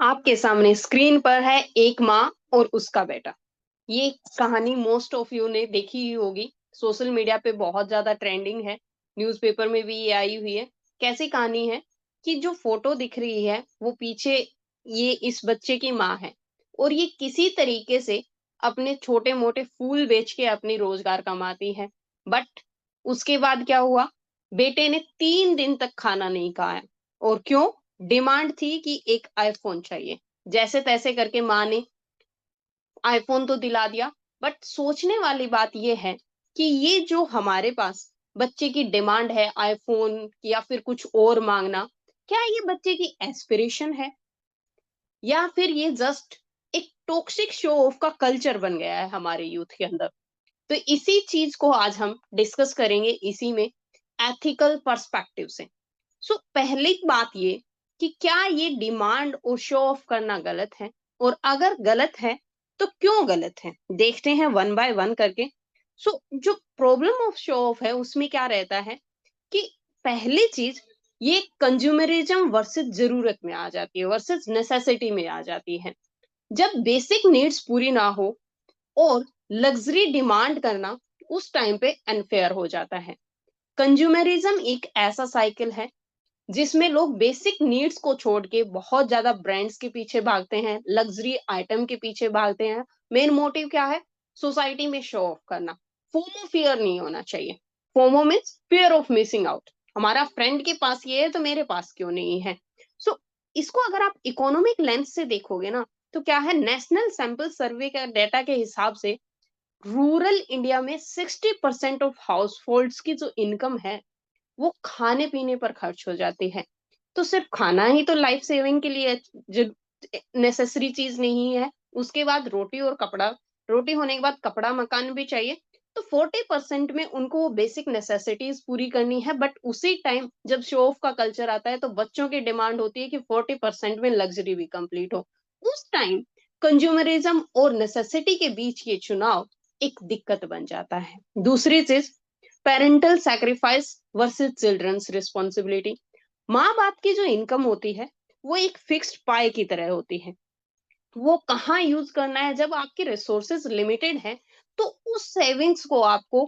आपके सामने स्क्रीन पर है एक माँ और उसका बेटा। ये कहानी मोस्ट ऑफ यू ने देखी ही होगी। सोशल मीडिया पे बहुत ज्यादा ट्रेंडिंग है। न्यूज़पेपर में भी ये आई हुई है। कैसी कहानी है कि जो फोटो दिख रही है वो पीछे ये इस बच्चे की माँ है और ये किसी तरीके से अपने छोटे मोटे फूल बेच के अपनी रोजगार कमाती है। बट उसके बाद क्या हुआ? बेटे ने 3 दिन तक खाना नहीं खाया। और क्यों? डिमांड थी कि एक आईफोन चाहिए। जैसे तैसे करके माँ ने आईफोन तो दिला दिया। बट सोचने वाली बात यह है कि ये जो हमारे पास बच्चे की डिमांड है आईफोन या फिर कुछ और मांगना, क्या ये बच्चे की एस्पिरेशन है या फिर ये जस्ट एक टॉक्सिक शो ऑफ का कल्चर बन गया है हमारे यूथ के अंदर? तो इसी चीज को आज हम डिस्कस करेंगे इसी में एथिकल पर्सपेक्टिव से। पहली बात ये कि क्या ये डिमांड और शो ऑफ करना गलत है, और अगर गलत है तो क्यों गलत है, देखते हैं वन बाय वन करके। जो प्रॉब्लम ऑफ शो ऑफ है उसमें क्या रहता है कि पहली चीज ये कंज्यूमरिज्म वर्सेस जरूरत में आ जाती है, वर्सेस नेसेसिटी में आ जाती है। जब बेसिक नीड्स पूरी ना हो और लग्जरी डिमांड करना, उस टाइम पे अनफेयर हो जाता है। कंज्यूमरिज्म एक ऐसा साइकिल है जिसमें लोग बेसिक नीड्स को छोड़ के बहुत ज्यादा ब्रांड्स के पीछे भागते हैं, लग्जरी आइटम के पीछे भागते हैं। मेन मोटिव क्या है? सोसाइटी में शो ऑफ करना। फोमो फियर नहीं होना चाहिए। FOMO means fear of missing out. हमारा फ्रेंड के पास ये है तो मेरे पास क्यों नहीं है? सो इसको अगर आप इकोनॉमिक लेंस से देखोगे ना, तो क्या है, नेशनल सैंपल सर्वे का डेटा के हिसाब से रूरल इंडिया में 60% ऑफ हाउस होल्ड्स की जो इनकम है वो खाने पीने पर खर्च हो जाती है। तो सिर्फ खाना ही तो लाइफ सेविंग के लिए जो नेसेसरी चीज नहीं है। उसके बाद रोटी और कपड़ा, रोटी होने के बाद कपड़ा मकान भी चाहिए। तो 40% में उनको वो बेसिक नेसेसिटीज पूरी करनी है। बट उसी टाइम जब शो ऑफ का कल्चर आता है तो बच्चों की डिमांड होती है कि 40% में लग्जरी भी कंप्लीट हो। उस टाइम कंज्यूमरिज्म और नेसेसिटी के बीच ये चुनाव एक दिक्कत बन जाता है। दूसरी चीज, parental sacrifice versus children's responsibility. माँ बाप की जो इनकम होती है वो एक फिक्स्ड पाई की तरह होती है। वो कहाँ यूज करना है? जब आपके रिसोर्सेज लिमिटेड है तो उस सेविंग्स को आपको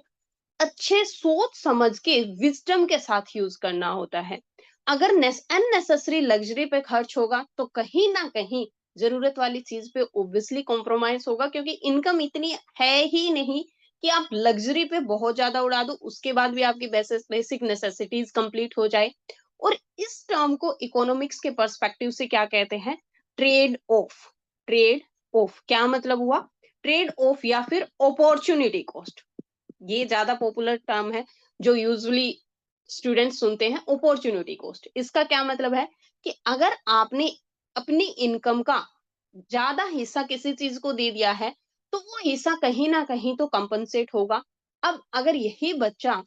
अच्छे सोच समझ के विजडम के साथ यूज करना होता है। अगर अननेसेसरी लग्जरी पे खर्च होगा तो कहीं ना कहीं जरूरत वाली चीज पे ऑब्वियसली कॉम्प्रोमाइज होगा, क्योंकि इनकम इतनी है ही नहीं कि आप लग्जरी पे बहुत ज्यादा उड़ा दो उसके बाद भी आपकी बेसिक नेसेसिटीज कंप्लीट हो जाए। और इस टर्म को इकोनॉमिक्स के पर्सपेक्टिव से क्या कहते हैं? Trade off. ट्रेड ऑफ क्या मतलब हुआ? ट्रेड ऑफ या फिर अपॉर्चुनिटी कॉस्ट। ये ज्यादा पॉपुलर टर्म है जो यूजुअली स्टूडेंट सुनते हैं, अपॉर्चुनिटी कॉस्ट। इसका क्या मतलब है कि अगर आपने अपनी इनकम का ज्यादा हिस्सा किसी चीज को दे दिया है तो वो हिस्सा कहीं ना कहीं तो कंपनसेट होगा। अब अगर यही बच्चा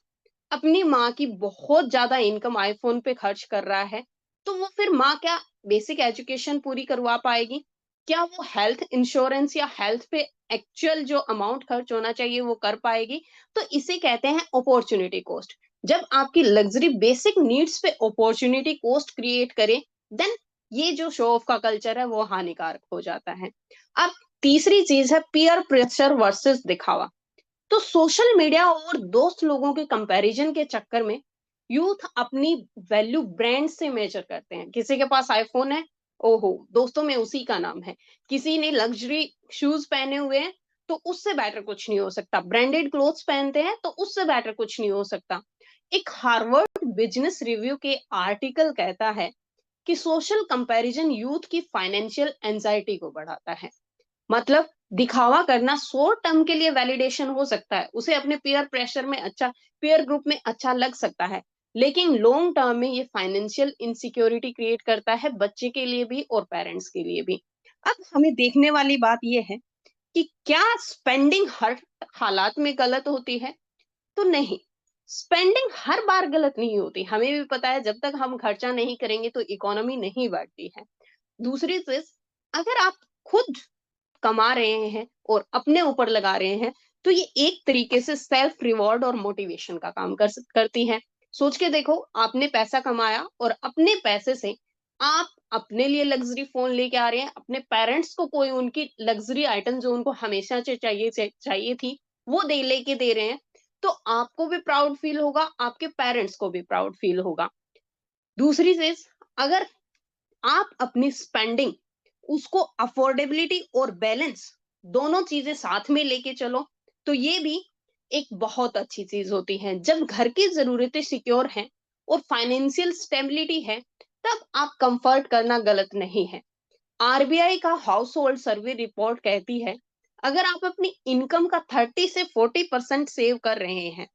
अपनी माँ की बहुत ज्यादा इनकम आईफोन पे खर्च कर रहा है तो वो फिर माँ क्या बेसिक एजुकेशन पूरी करवा पाएगी? क्या वो हेल्थ इंश्योरेंस या हेल्थ पे एक्चुअल जो अमाउंट खर्च होना चाहिए वो कर पाएगी? तो इसे कहते हैं अपॉर्चुनिटी कॉस्ट। जब आपकी लग्जरी बेसिक नीड्स पे अपॉर्चुनिटी कॉस्ट क्रिएट करे, देन ये जो शो ऑफ का कल्चर है वो हानिकारक हो जाता है। अब तीसरी चीज है पीयर प्रेशर वर्सेस दिखावा। तो सोशल मीडिया और दोस्त लोगों के कंपैरिजन के चक्कर में यूथ अपनी वैल्यू ब्रांड से मेजर करते हैं। किसी के पास आईफोन है, ओहो दोस्तों में उसी का नाम है। किसी ने लग्जरी शूज पहने हुए हैं तो उससे बेटर कुछ नहीं हो सकता। ब्रांडेड क्लोथ्स पहनते हैं तो उससे बेटर कुछ नहीं हो सकता। एक हार्वर्ड बिजनेस रिव्यू के आर्टिकल कहता है कि सोशल कंपैरिजन यूथ की फाइनेंशियल एंजाइटी को बढ़ाता है। मतलब दिखावा करना शॉर्ट टर्म के लिए वैलिडेशन हो सकता है, उसे अपने पीयर प्रेशर में अच्छा, पीयर ग्रुप में अच्छा लग सकता है, लेकिन लॉन्ग टर्म में ये फाइनेंशियल इनसिक्योरिटी क्रिएट करता है बच्चे के लिए भी और पेरेंट्स के लिए भी। अब हमें देखने वाली बात यह है कि क्या स्पेंडिंग हर हालात में गलत होती है? तो नहीं, स्पेंडिंग हर बार गलत नहीं होती। हमें भी पता है जब तक हम खर्चा नहीं करेंगे तो इकोनॉमी नहीं बढ़ती है। दूसरी चीज, अगर आप खुद कमा रहे हैं और अपने ऊपर लगा रहे हैं तो ये एक तरीके से सेल्फ रिवॉर्ड और मोटिवेशन का काम करती है। सोच के देखो, आपने पैसा कमाया और अपने पैसे से आप अपने लिए लग्जरी फोन लेके आ रहे हैं, अपने पेरेंट्स को कोई उनकी लग्जरी आइटम जो उनको हमेशा से चाहिए थी वो दे लेके दे रहे हैं, तो आपको भी प्राउड फील होगा, आपके पेरेंट्स को भी प्राउड फील होगा। दूसरी चीज, अगर आप अपनी स्पेंडिंग उसको अफोर्डेबिलिटी और बैलेंस दोनों चीजें साथ में लेके चलो, तो ये भी एक बहुत अच्छी चीज होती है। जब घर की जरूरतें सिक्योर हैं और फाइनेंशियल स्टेबिलिटी है, तब आप कंफर्ट करना गलत नहीं है। आरबीआई का हाउस होल्ड सर्वे रिपोर्ट कहती है, अगर आप अपनी इनकम का 30 से 40% सेव कर रहे हैं,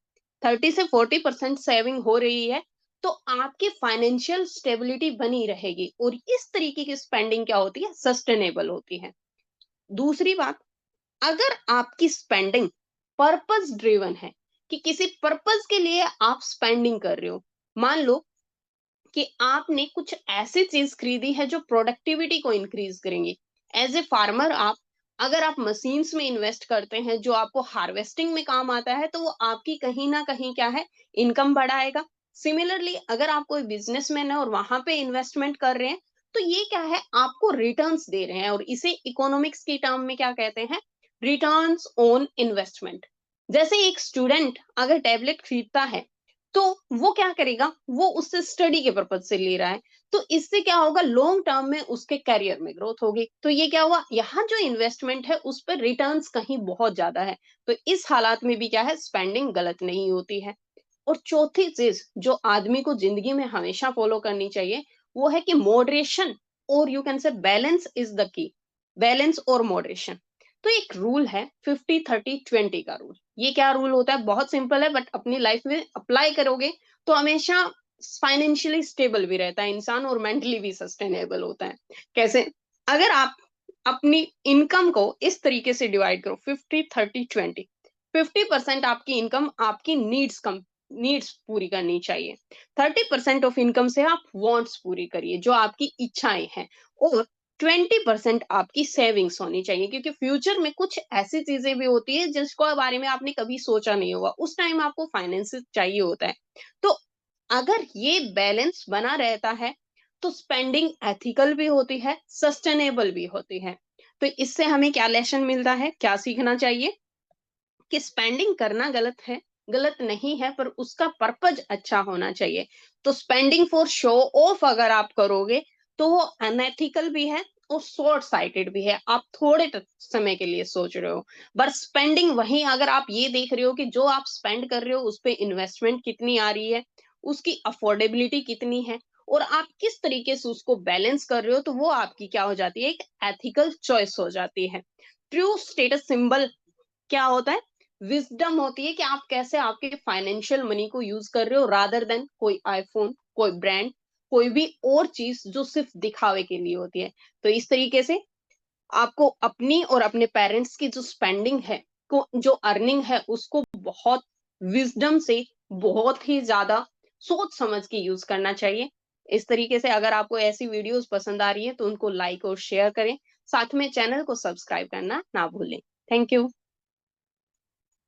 30 से 40% सेविंग हो रही है, तो आपकी फाइनेंशियल स्टेबिलिटी बनी रहेगी और इस तरीके की स्पेंडिंग क्या होती है, सस्टेनेबल होती है। दूसरी बात, अगर आपकी स्पेंडिंग पर्पस ड्रिवन है, कि किसी पर्पस के लिए आप स्पेंडिंग कर रहे हो, मान लो कि आपने कुछ ऐसी चीज खरीदी है जो प्रोडक्टिविटी को इंक्रीज करेंगी। एज ए फार्मर, आप अगर आप मशीन्स में इन्वेस्ट करते हैं जो आपको हार्वेस्टिंग में काम आता है, तो वो आपकी कहीं ना कहीं क्या है, इनकम बढ़ाएगा। सिमिलरली, अगर आप कोई बिजनेसमैन है और वहां पे इन्वेस्टमेंट कर रहे हैं, तो ये क्या है, आपको रिटर्न्स दे रहे हैं, और इसे इकोनॉमिक्स की टर्म में क्या कहते हैं, रिटर्न्स ऑन इन्वेस्टमेंट। जैसे एक स्टूडेंट अगर टैबलेट खरीदता है, तो वो क्या करेगा, वो उससे स्टडी के पर्पज से ले रहा है, तो इससे क्या होगा, लॉन्ग टर्म में उसके करियर में ग्रोथ होगी। तो ये क्या हुआ, यहाँ जो इन्वेस्टमेंट है उस पर रिटर्न्स कहीं बहुत ज्यादा है, तो इस हालात में भी क्या है, स्पेंडिंग गलत नहीं होती है। और चौथी चीज जो आदमी को जिंदगी में हमेशा फॉलो करनी चाहिए, वो है कि मॉडरेशन, और you can say balance is the key. Balance और मॉडरेशन, तो एक रूल है 50-30-20 का रूल। ये क्या रूल होता है, बहुत सिंपल है, बट अपनी लाइफ में अप्लाई करोगे तो हमेशा फाइनेंशियली स्टेबल भी रहता है इंसान और मेंटली भी सस्टेनेबल होता है। कैसे, अगर आप अपनी इनकम को इस तरीके से डिवाइड करो, 50-30-20, 50% आपकी इनकम आपकी नीड्स पूरी करनी चाहिए, 30% ऑफ इनकम से आप वांट्स पूरी करिए जो आपकी इच्छाएं हैं, और 20% आपकी सेविंग्स होनी चाहिए, क्योंकि फ्यूचर में कुछ ऐसी चीजें भी होती है जिसको बारे में आपने कभी सोचा नहीं होगा, उस टाइम आपको फाइनेंस चाहिए होता है। तो अगर ये बैलेंस बना रहता है, तो स्पेंडिंग एथिकल भी होती है, सस्टेनेबल भी होती है। तो इससे हमें क्या लेसन मिलता है, क्या सीखना चाहिए, कि स्पेंडिंग करना गलत है, गलत नहीं है, पर उसका पर्पज अच्छा होना चाहिए। तो स्पेंडिंग फॉर शो ऑफ अगर आप करोगे, तो वो अनएथिकल भी है और शॉर्ट साइटेड भी है, आप थोड़े समय के लिए सोच रहे हो। बट स्पेंडिंग वहीं अगर आप ये देख रहे हो कि जो आप स्पेंड कर रहे हो उस पर इन्वेस्टमेंट कितनी आ रही है, उसकी अफोर्डेबिलिटी कितनी है, और आप किस तरीके से उसको बैलेंस कर रहे हो, तो वो आपकी क्या हो जाती है, एक एथिकल चॉइस हो जाती है। ट्रू स्टेटस सिंबल क्या होता है, विजडम होती है कि आप कैसे आपके फाइनेंशियल मनी को यूज कर रहे हो, रादर देन कोई आईफोन, कोई ब्रांड, कोई भी और चीज जो सिर्फ दिखावे के लिए होती है। तो इस तरीके से आपको अपनी और अपने पेरेंट्स की जो स्पेंडिंग है, को जो अर्निंग है, उसको बहुत विजडम से, बहुत ही ज्यादा सोच समझ के यूज करना चाहिए। इस तरीके से अगर आपको ऐसी वीडियोस पसंद आ रही है तो उनको लाइक और शेयर करें, साथ में चैनल को सब्सक्राइब करना ना भूलें। Thank you.